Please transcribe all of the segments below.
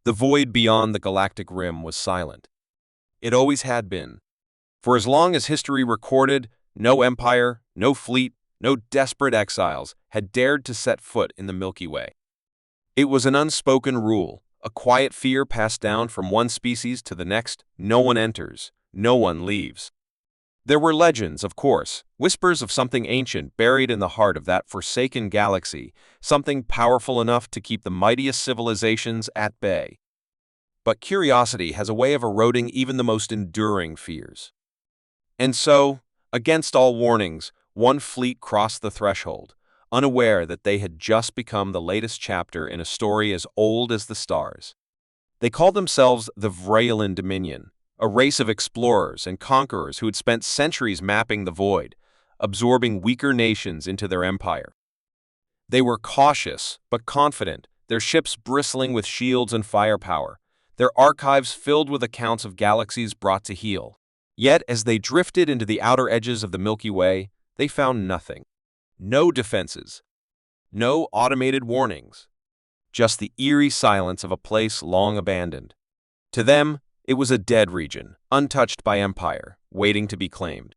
The void beyond the galactic rim was silent. It always had been. For as long as history recorded, no empire, no fleet, no desperate exiles had dared to set foot in the Milky Way. It was an unspoken rule, a quiet fear passed down from one species to the next: no one enters, no one leaves. There were legends, of course, whispers of something ancient buried in the heart of that forsaken galaxy, something powerful enough to keep the mightiest civilizations at bay. But curiosity has a way of eroding even the most enduring fears. And so, against all warnings, one fleet crossed the threshold, unaware that they had just become the latest chapter in a story as old as the stars. They called themselves the Vrailan Dominion, a race of explorers and conquerors who had spent centuries mapping the void, absorbing weaker nations into their empire. They were cautious but confident, their ships bristling with shields and firepower, their archives filled with accounts of galaxies brought to heel. Yet, as they drifted into the outer edges of the Milky Way, they found nothing. No defenses. No automated warnings. Just the eerie silence of a place long abandoned. To them, it was a dead region, untouched by empire, waiting to be claimed.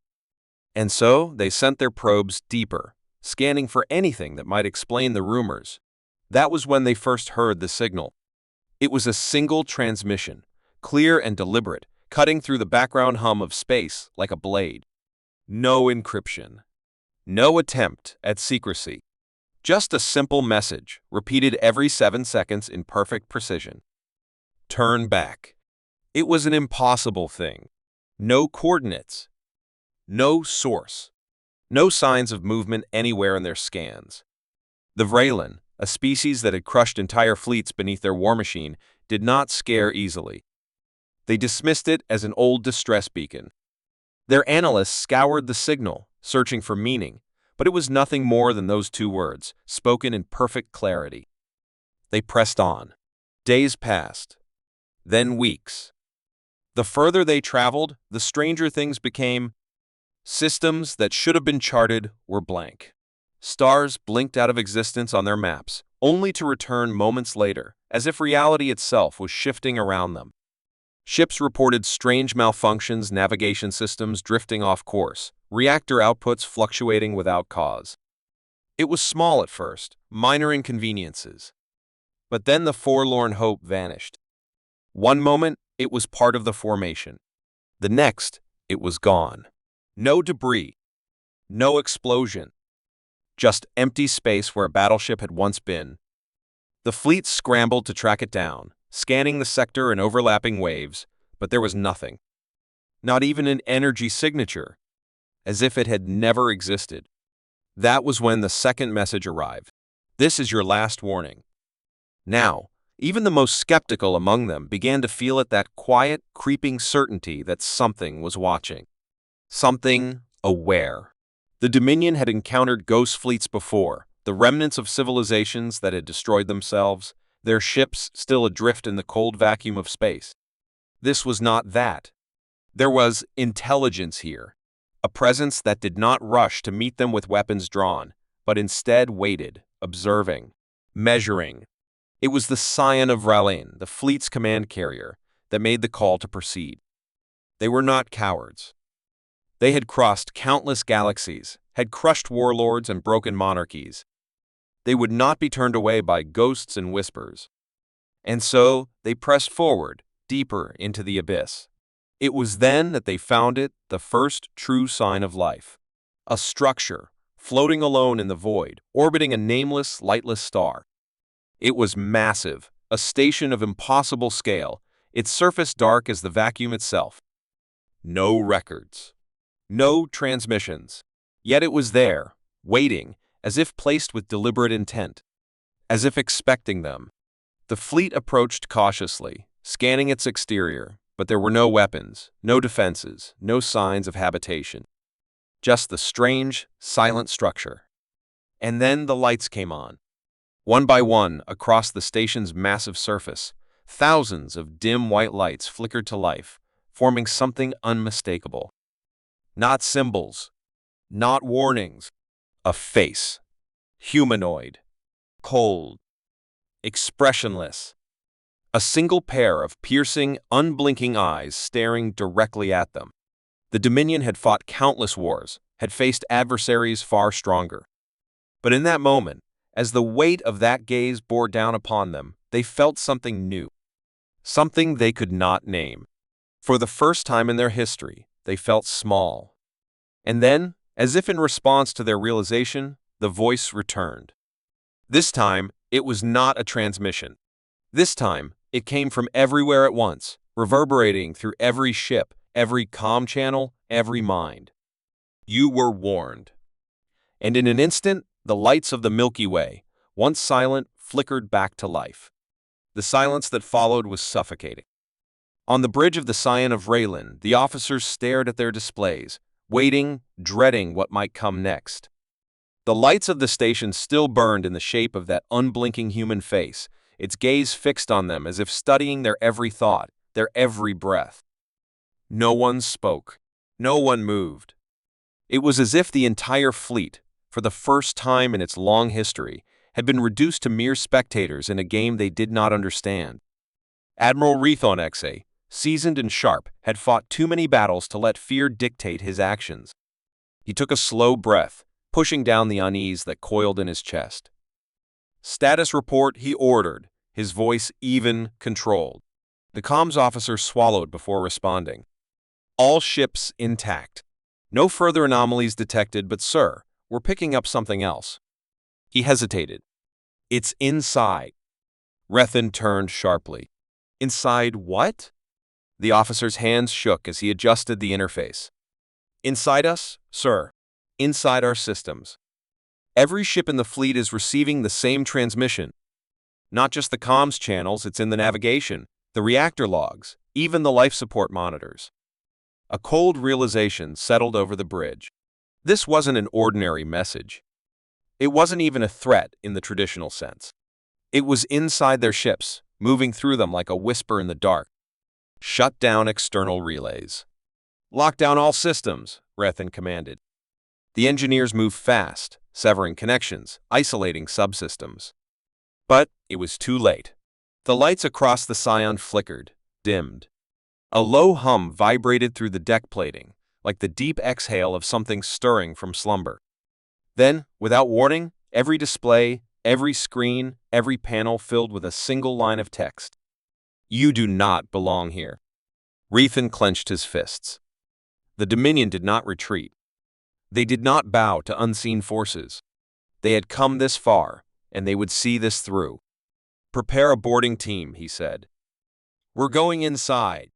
And so, they sent their probes deeper, scanning for anything that might explain the rumors. That was when they first heard the signal. It was a single transmission, clear and deliberate, cutting through the background hum of space like a blade. No encryption. No attempt at secrecy. Just a simple message, repeated every 7 seconds in perfect precision. Turn back. It was an impossible thing. No coordinates. No source. No signs of movement anywhere in their scans. The Vrailan, a species that had crushed entire fleets beneath their war machine, did not scare easily. They dismissed it as an old distress beacon. Their analysts scoured the signal, searching for meaning, but it was nothing more than those 2 words, spoken in perfect clarity. They pressed on. Days passed. Then weeks. The further they traveled, the stranger things became. Systems that should have been charted were blank. Stars blinked out of existence on their maps, only to return moments later, as if reality itself was shifting around them. Ships reported strange malfunctions, navigation systems drifting off course, reactor outputs fluctuating without cause. It was small at first, minor inconveniences. But then the forlorn hope vanished. One moment, it was part of the formation. The next, it was gone. No debris. No explosion. Just empty space where a battleship had once been. The fleet scrambled to track it down, scanning the sector in overlapping waves, but there was nothing. Not even an energy signature, as if it had never existed. That was when the second message arrived. This is your last warning. Now, even the most skeptical among them began to feel it, that quiet, creeping certainty that something was watching. Something aware. The Dominion had encountered ghost fleets before, the remnants of civilizations that had destroyed themselves, their ships still adrift in the cold vacuum of space. This was not that. There was intelligence here, a presence that did not rush to meet them with weapons drawn, but instead waited, observing, measuring. It was the scion of Vrailan, the fleet's command carrier, that made the call to proceed. They were not cowards. They had crossed countless galaxies, had crushed warlords and broken monarchies. They would not be turned away by ghosts and whispers. And so they pressed forward, deeper into the abyss. It was then that they found it, the first true sign of life. A structure, floating alone in the void, orbiting a nameless, lightless star. It was massive, a station of impossible scale, its surface dark as the vacuum itself. No records. No transmissions. Yet it was there, waiting, as if placed with deliberate intent. As if expecting them. The fleet approached cautiously, scanning its exterior, but there were no weapons, no defenses, no signs of habitation. Just the strange, silent structure. And then the lights came on. One by one, across the station's massive surface, thousands of dim white lights flickered to life, forming something unmistakable. Not symbols, not warnings. A face. Humanoid. Cold. Expressionless. A single pair of piercing, unblinking eyes staring directly at them. The Dominion had fought countless wars, had faced adversaries far stronger. But in that moment, as the weight of that gaze bore down upon them, they felt something new. Something they could not name. For the first time in their history, they felt small. And then, as if in response to their realization, the voice returned. This time, it was not a transmission. This time, it came from everywhere at once, reverberating through every ship, every comm channel, every mind. You were warned. And in an instant, the lights of the Milky Way, once silent, flickered back to life. The silence that followed was suffocating. On the bridge of the Scion of Raylan, the officers stared at their displays, waiting, dreading what might come next. The lights of the station still burned in the shape of that unblinking human face, its gaze fixed on them as if studying their every thought, their every breath. No one spoke. No one moved. It was as if the entire fleet, for the first time in its long history, had been reduced to mere spectators in a game they did not understand. Admiral Rethon Xa, seasoned and sharp, had fought too many battles to let fear dictate his actions. He took a slow breath, pushing down the unease that coiled in his chest. "Status report," he ordered, his voice even, controlled. The comms officer swallowed before responding. "All ships intact. No further anomalies detected, but sir, we're picking up something else." He hesitated. "It's inside." Rethan turned sharply. "Inside what?" The officer's hands shook as he adjusted the interface. "Inside us, sir. Inside our systems. Every ship in the fleet is receiving the same transmission. Not just the comms channels, it's in the navigation, the reactor logs, even the life support monitors." A cold realization settled over the bridge. This wasn't an ordinary message. It wasn't even a threat in the traditional sense. It was inside their ships, moving through them like a whisper in the dark. "Shut down external relays. Lock down all systems," Rethan commanded. The engineers moved fast, severing connections, isolating subsystems. But it was too late. The lights across the Scion flickered, dimmed. A low hum vibrated through the deck plating, like the deep exhale of something stirring from slumber. Then, without warning, every display, every screen, every panel filled with a single line of text. "You do not belong here." Rethan clenched his fists. The Dominion did not retreat. They did not bow to unseen forces. They had come this far, and they would see this through. "Prepare a boarding team," he said. "We're going inside."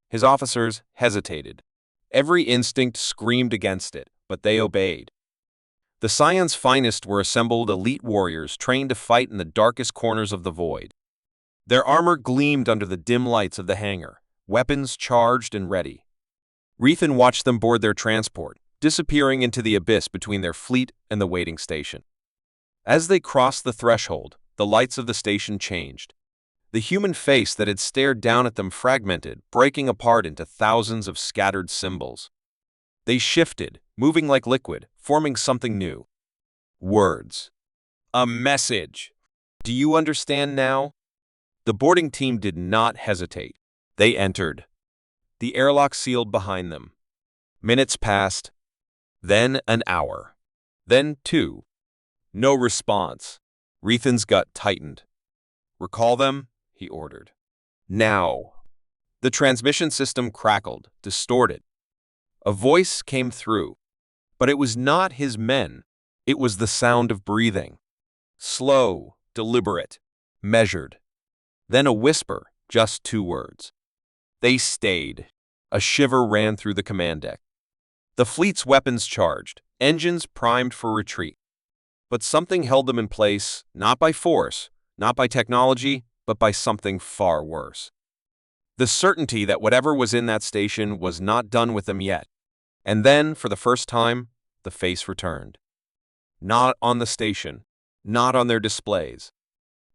His officers hesitated. Every instinct screamed against it, but they obeyed. The Scion's finest were assembled elite warriors trained to fight in the darkest corners of the void. Their armor gleamed under the dim lights of the hangar, weapons charged and ready. Rethan watched them board their transport, disappearing into the abyss between their fleet and the waiting station. As they crossed the threshold, the lights of the station changed. The human face that had stared down at them fragmented, breaking apart into thousands of scattered symbols. They shifted, moving like liquid, forming something new. Words. A message. "Do you understand now?" The boarding team did not hesitate. They entered. The airlock sealed behind them. Minutes passed. Then an hour. Then 2. No response. Rethan's gut tightened. "Recall them," he ordered. "Now." The transmission system crackled, distorted. A voice came through. But it was not his men. It was the sound of breathing. Slow, deliberate, measured. Then a whisper, just 2 words. They stayed. A shiver ran through the command deck. The fleet's weapons charged, engines primed for retreat. But something held them in place, not by force, not by technology, but by something far worse. The certainty that whatever was in that station was not done with them yet. And then, for the first time, the face returned. Not on the station, not on their displays,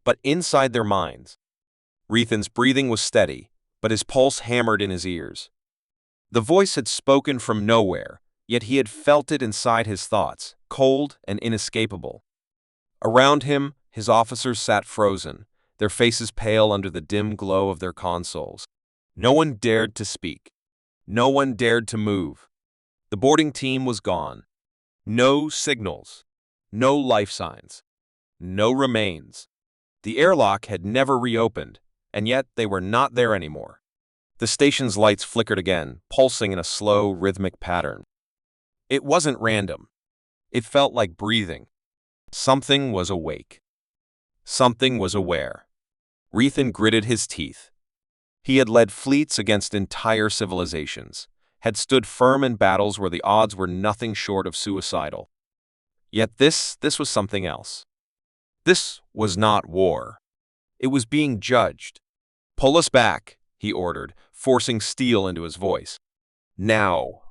but inside their minds. Rethan's breathing was steady, but his pulse hammered in his ears. The voice had spoken from nowhere, yet he had felt it inside his thoughts, cold and inescapable. Around him, his officers sat frozen, their faces pale under the dim glow of their consoles. No one dared to speak. No one dared to move. The boarding team was gone. No signals. No life signs. No remains. The airlock had never reopened, and yet they were not there anymore. The station's lights flickered again, pulsing in a slow, rhythmic pattern. It wasn't random. It felt like breathing. Something was awake. Something was aware. Rethan gritted his teeth. He had led fleets against entire civilizations, had stood firm in battles where the odds were nothing short of suicidal. Yet this was something else. This was not war. It was being judged. "Pull us back," he ordered, forcing steel into his voice. "Now."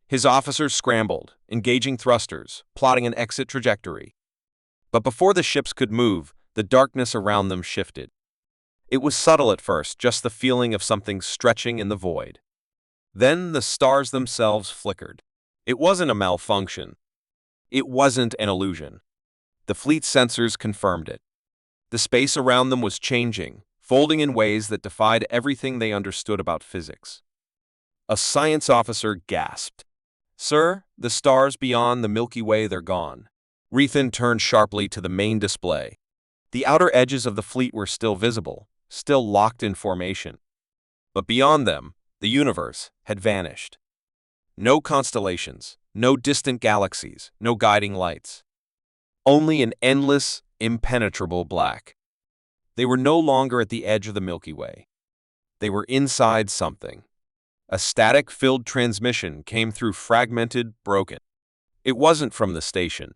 His officers scrambled, engaging thrusters, plotting an exit trajectory. But before the ships could move, the darkness around them shifted. It was subtle at first, just the feeling of something stretching in the void. Then the stars themselves flickered. It wasn't a malfunction. It wasn't an illusion. The fleet's sensors confirmed it. The space around them was changing, folding in ways that defied everything they understood about physics. A science officer gasped. "Sir, the stars beyond the Milky Way, they're gone." Rethan turned sharply to the main display. The outer edges of the fleet were still visible, still locked in formation. But beyond them, the universe had vanished. No constellations, no distant galaxies, no guiding lights. Only an endless, impenetrable black. They were no longer at the edge of the Milky Way. They were inside something. A static-filled transmission came through, fragmented, broken. It wasn't from the station.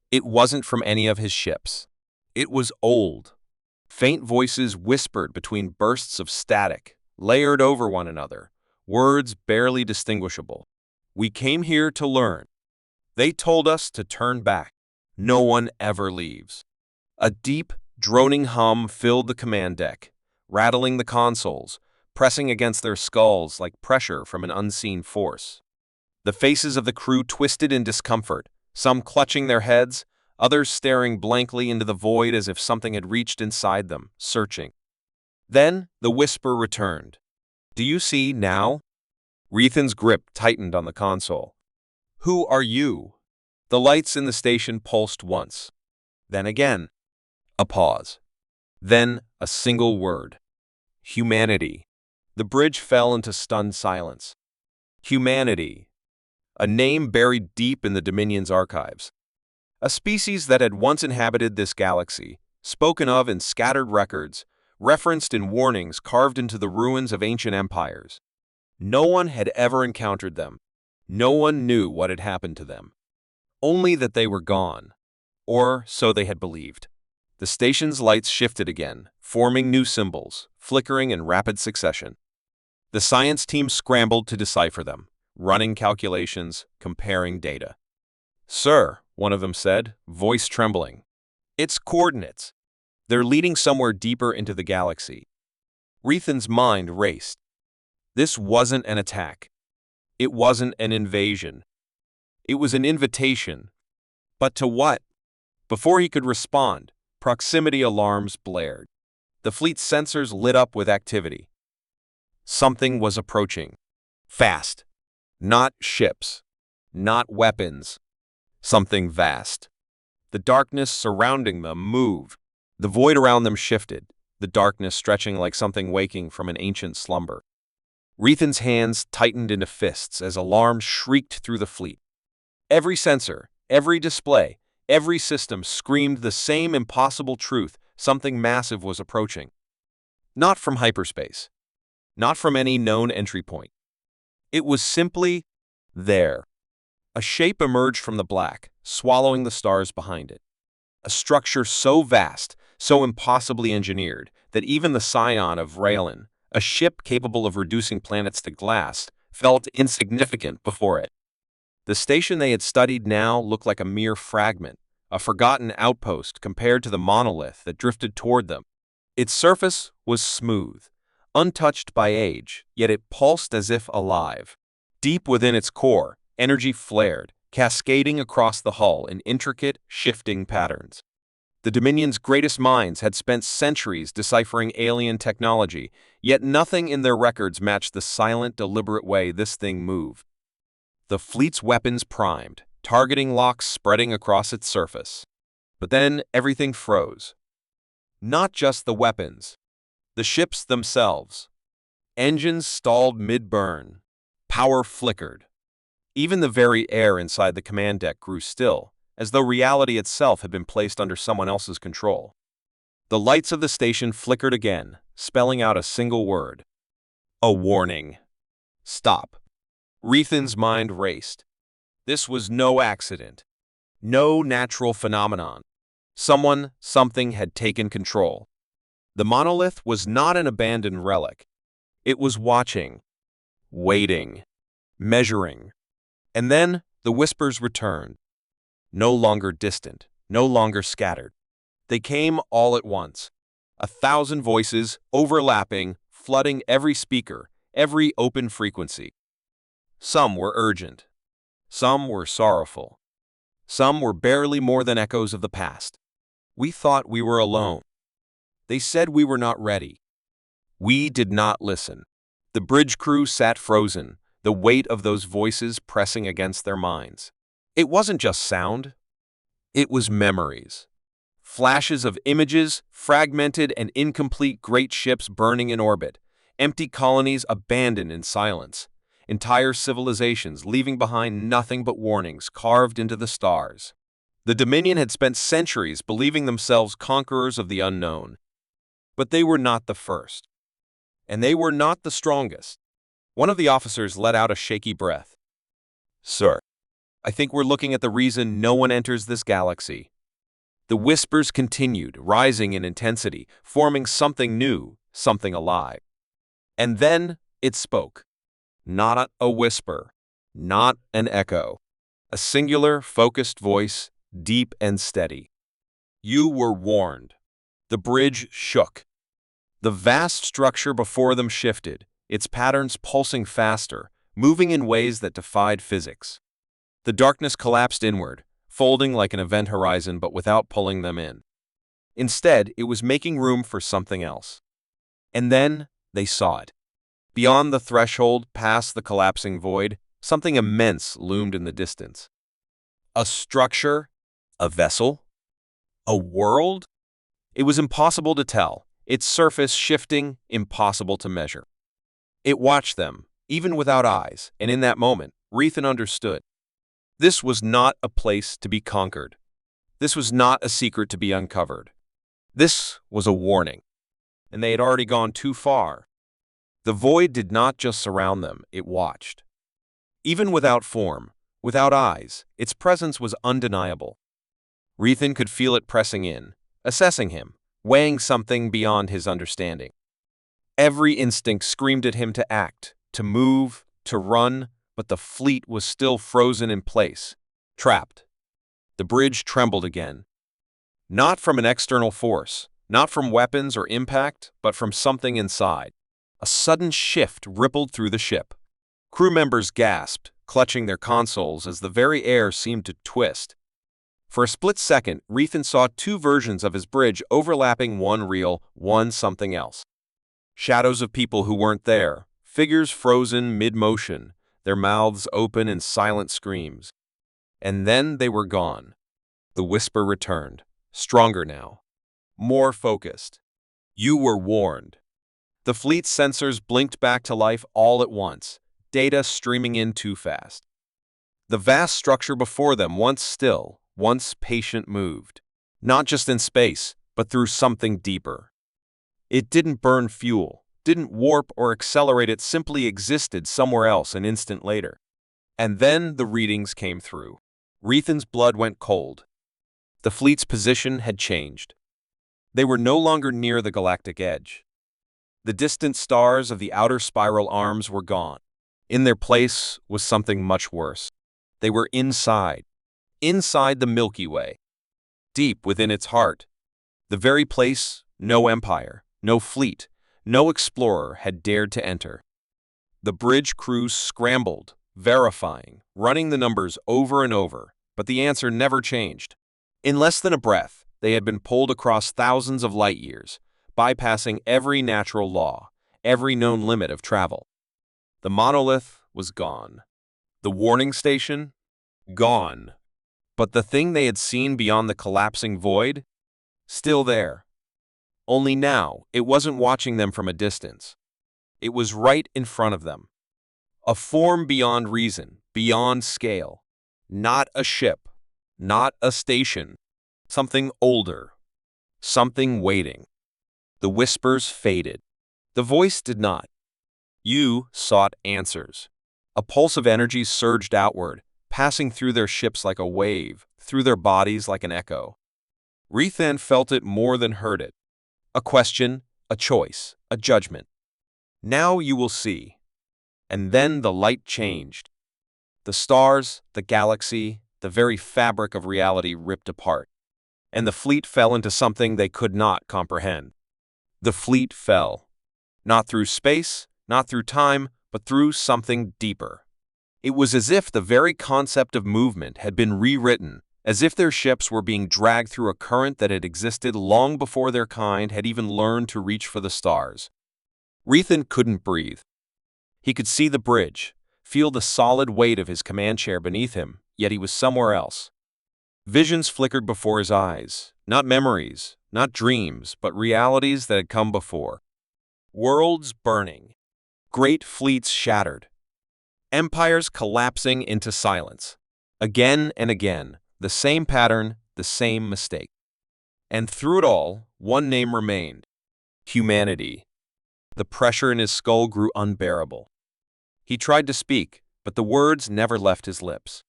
It wasn't from any of his ships. It was old. Faint voices whispered between bursts of static, layered over one another, words barely distinguishable. "We came here to learn. They told us to turn back. No one ever leaves." A deep, droning hum filled the command deck, rattling the consoles, pressing against their skulls like pressure from an unseen force. The faces of the crew twisted in discomfort, some clutching their heads, others staring blankly into the void as if something had reached inside them, searching. Then the whisper returned. "Do you see now?" Rethan's grip tightened on the console. "Who are you?" The lights in the station pulsed once. Then again. A pause. Then a single word. Humanity. The bridge fell into stunned silence. Humanity. A name buried deep in the Dominion's archives. A species that had once inhabited this galaxy, spoken of in scattered records, referenced in warnings carved into the ruins of ancient empires. No one had ever encountered them. No one knew what had happened to them. Only that they were gone. Or so they had believed. The station's lights shifted again, forming new symbols, flickering in rapid succession. The science team scrambled to decipher them, running calculations, comparing data. "Sir," one of them said, voice trembling, "it's coordinates. They're leading somewhere deeper into the galaxy." Rethan's mind raced. This wasn't an attack. It wasn't an invasion. It was an invitation. But to what? Before he could respond, proximity alarms blared. The fleet's sensors lit up with activity. Something was approaching. Fast. Not ships. Not weapons. Something vast. The darkness surrounding them moved. The void around them shifted, the darkness stretching like something waking from an ancient slumber. Rethan's hands tightened into fists as alarms shrieked through the fleet. Every sensor, every display, every system screamed the same impossible truth: something massive was approaching. Not from hyperspace. Not from any known entry point. It was simply there. A shape emerged from the black, swallowing the stars behind it. A structure so vast, so impossibly engineered, that even the scion of Raylan, a ship capable of reducing planets to glass, felt insignificant before it. The station they had studied now looked like a mere fragment, a forgotten outpost compared to the monolith that drifted toward them. Its surface was smooth, untouched by age, yet it pulsed as if alive. Deep within its core, energy flared, cascading across the hull in intricate, shifting patterns. The Dominion's greatest minds had spent centuries deciphering alien technology, yet nothing in their records matched the silent, deliberate way this thing moved. The fleet's weapons primed, targeting locks spreading across its surface. But then everything froze. Not just the weapons, the ships themselves. Engines stalled mid-burn. Power flickered. Even the very air inside the command deck grew still, as though reality itself had been placed under someone else's control. The lights of the station flickered again, spelling out a single word. A warning. Stop. Rethan's mind raced. This was no accident. No natural phenomenon. Something had taken control. The monolith was not an abandoned relic. It was watching, waiting, measuring. And then the whispers returned. No longer distant, no longer scattered. They came all at once. 1,000 voices, overlapping, flooding every speaker, every open frequency. Some were urgent. Some were sorrowful. Some were barely more than echoes of the past. We thought we were alone. They said we were not ready. We did not listen. The bridge crew sat frozen, the weight of those voices pressing against their minds. It wasn't just sound. It was memories. Flashes of images, fragmented and incomplete great ships burning in orbit, empty colonies abandoned in silence, entire civilizations leaving behind nothing but warnings carved into the stars. The Dominion had spent centuries believing themselves conquerors of the unknown. But they were not the first. And they were not the strongest. One of the officers let out a shaky breath. Sir, I think we're looking at the reason no one enters this galaxy. The whispers continued, rising in intensity, forming something new, something alive. And then it spoke. Not a whisper, not an echo. A singular, focused voice, deep and steady. You were warned. The bridge shook. The vast structure before them shifted, its patterns pulsing faster, moving in ways that defied physics. The darkness collapsed inward, folding like an event horizon but without pulling them in. Instead, it was making room for something else. And then they saw it. Beyond the threshold, past the collapsing void, something immense loomed in the distance. A structure? A vessel? A world? It was impossible to tell, its surface shifting, impossible to measure. It watched them, even without eyes, and in that moment, Rethan understood. This was not a place to be conquered. This was not a secret to be uncovered. This was a warning, and they had already gone too far. The void did not just surround them, it watched. Even without form, without eyes, its presence was undeniable. Rethan could feel it pressing in, assessing him, weighing something beyond his understanding. Every instinct screamed at him to act, to move, to run, but the fleet was still frozen in place, trapped. The bridge trembled again. Not from an external force, not from weapons or impact, but from something inside. A sudden shift rippled through the ship. Crew members gasped, clutching their consoles as the very air seemed to twist. For a split second, Rethan saw two versions of his bridge overlapping, one real, one something else. Shadows of people who weren't there, figures frozen mid-motion, their mouths open in silent screams. And then they were gone. The whisper returned, stronger now, more focused. You were warned. The fleet's sensors blinked back to life all at once, data streaming in too fast. The vast structure before them, once still, once patient, moved, not just in space, but through something deeper. It didn't burn fuel, didn't warp or accelerate, it simply existed somewhere else an instant later. And then the readings came through. Rethan's blood went cold. The fleet's position had changed. They were no longer near the galactic edge. The distant stars of the outer spiral arms were gone. In their place was something much worse. They were inside the Milky Way, deep within its heart. The very place no empire, no fleet, no explorer had dared to enter. The bridge crews scrambled, verifying, running the numbers over and over, but the answer never changed. In less than a breath, They had been pulled across thousands of light years, bypassing every natural law, every known limit of travel. The monolith was gone. The warning station? Gone. But the thing they had seen beyond the collapsing void? Still there. Only now, it wasn't watching them from a distance. It was right in front of them. A form beyond reason, beyond scale. Not a ship, not a station. Something older. Something waiting. The whispers faded. The voice did not. You sought answers. A pulse of energy surged outward, passing through their ships like a wave, through their bodies like an echo. Rethan felt it more than heard it. A question, a choice, a judgment. Now you will see. And then the light changed. The stars, the galaxy, the very fabric of reality ripped apart. And the fleet fell into something they could not comprehend. The fleet fell. Not through space, not through time, but through something deeper. It was as if the very concept of movement had been rewritten, as if their ships were being dragged through a current that had existed long before their kind had even learned to reach for the stars. Rethan couldn't breathe. He could see the bridge, feel the solid weight of his command chair beneath him, yet he was somewhere else. Visions flickered before his eyes, not memories, not dreams, but realities that had come before. Worlds burning. Great fleets shattered. Empires collapsing into silence. Again and again, the same pattern, the same mistake. And through it all, one name remained. Humanity. The pressure in his skull grew unbearable. He tried to speak, but the words never left his lips.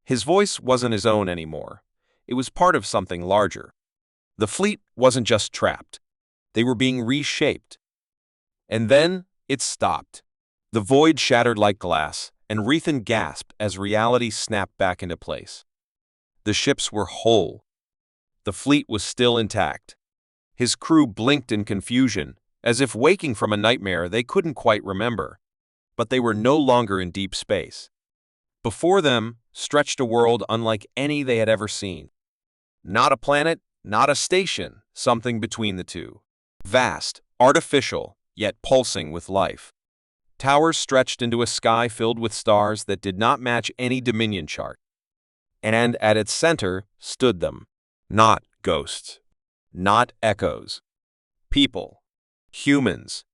His voice wasn't his own anymore. It was part of something larger. The fleet wasn't just trapped. They were being reshaped. And then it stopped. The void shattered like glass, and Rethan gasped as reality snapped back into place. The ships were whole. The fleet was still intact. His crew blinked in confusion, as if waking from a nightmare they couldn't quite remember. But they were no longer in deep space. Before them stretched a world unlike any they had ever seen. Not a planet, not a station, something between the two. Vast, artificial, yet pulsing with life. Towers stretched into a sky filled with stars that did not match any Dominion chart. And at its center stood them. Not ghosts. Not echoes. People. Humans.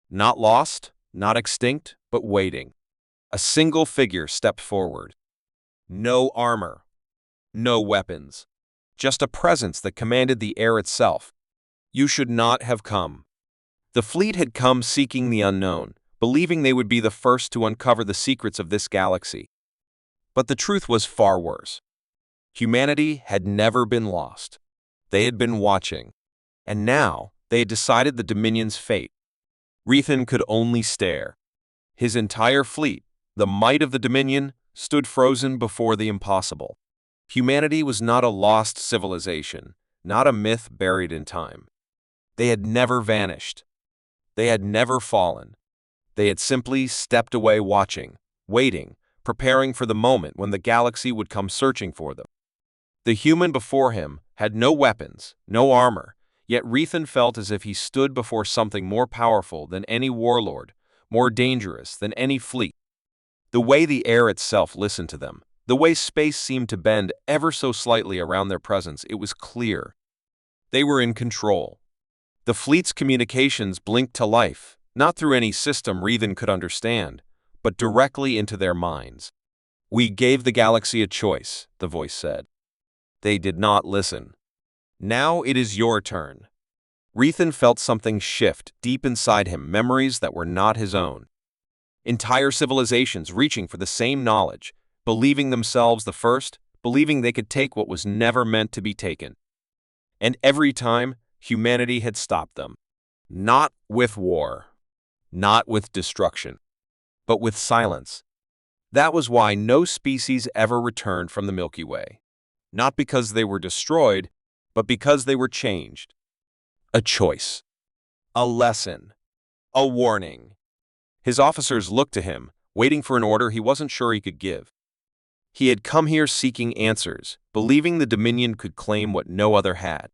Not lost, not extinct, but waiting. A single figure stepped forward. No armor. No weapons. Just a presence that commanded the air itself. You should not have come. The fleet had come seeking the unknown, believing they would be the first to uncover the secrets of this galaxy. But the truth was far worse. Humanity had never been lost. They had been watching. And now they had decided the Dominion's fate. Rethan could only stare. His entire fleet, the might of the Dominion, stood frozen before the impossible. Humanity was not a lost civilization, not a myth buried in time. They had never vanished. They had never fallen. They had simply stepped away watching, waiting, preparing for the moment when the galaxy would come searching for them. The human before him had no weapons, no armor, yet Rethan felt as if he stood before something more powerful than any warlord, more dangerous than any fleet. The way the air itself listened to them, the way space seemed to bend ever so slightly around their presence, it was clear. They were in control. The fleet's communications blinked to life, not through any system Rethan could understand, but directly into their minds. We gave the galaxy a choice, the voice said. They did not listen. Now it is your turn. Rethan felt something shift deep inside him, memories that were not his own. Entire civilizations reaching for the same knowledge, believing themselves the first, believing they could take what was never meant to be taken. And every time, humanity had stopped them. Not with war, not with destruction, but with silence. That was why no species ever returned from the Milky Way. Not because they were destroyed, but because they were changed. A choice. A lesson. A warning. His officers looked to him, waiting for an order he wasn't sure he could give. He had come here seeking answers, believing the Dominion could claim what no other had.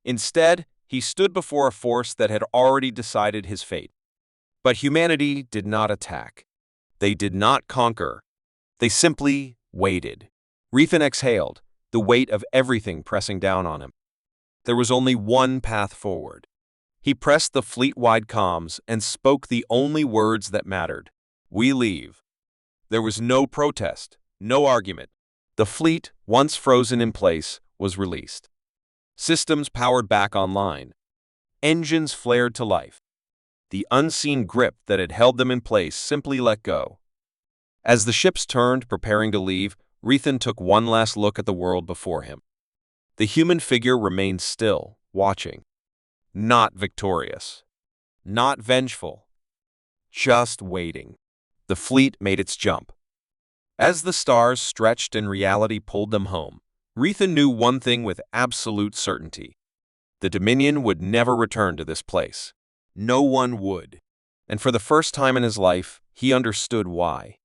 Instead, he stood before a force that had already decided his fate. But humanity did not attack. They did not conquer. They simply waited. Rethan exhaled, the weight of everything pressing down on him. There was only one path forward. He pressed the fleet-wide comms and spoke the only words that mattered. "We leave." There was no protest, no argument. The fleet, once frozen in place, was released. Systems powered back online. Engines flared to life. The unseen grip that had held them in place simply let go. As the ships turned, preparing to leave, Rethan took one last look at the world before him. The human figure remained still, watching. Not victorious. Not vengeful. Just waiting. The fleet made its jump. As the stars stretched and reality pulled them home, Rethan knew one thing with absolute certainty. The Dominion would never return to this place. No one would. And for the first time in his life, he understood why.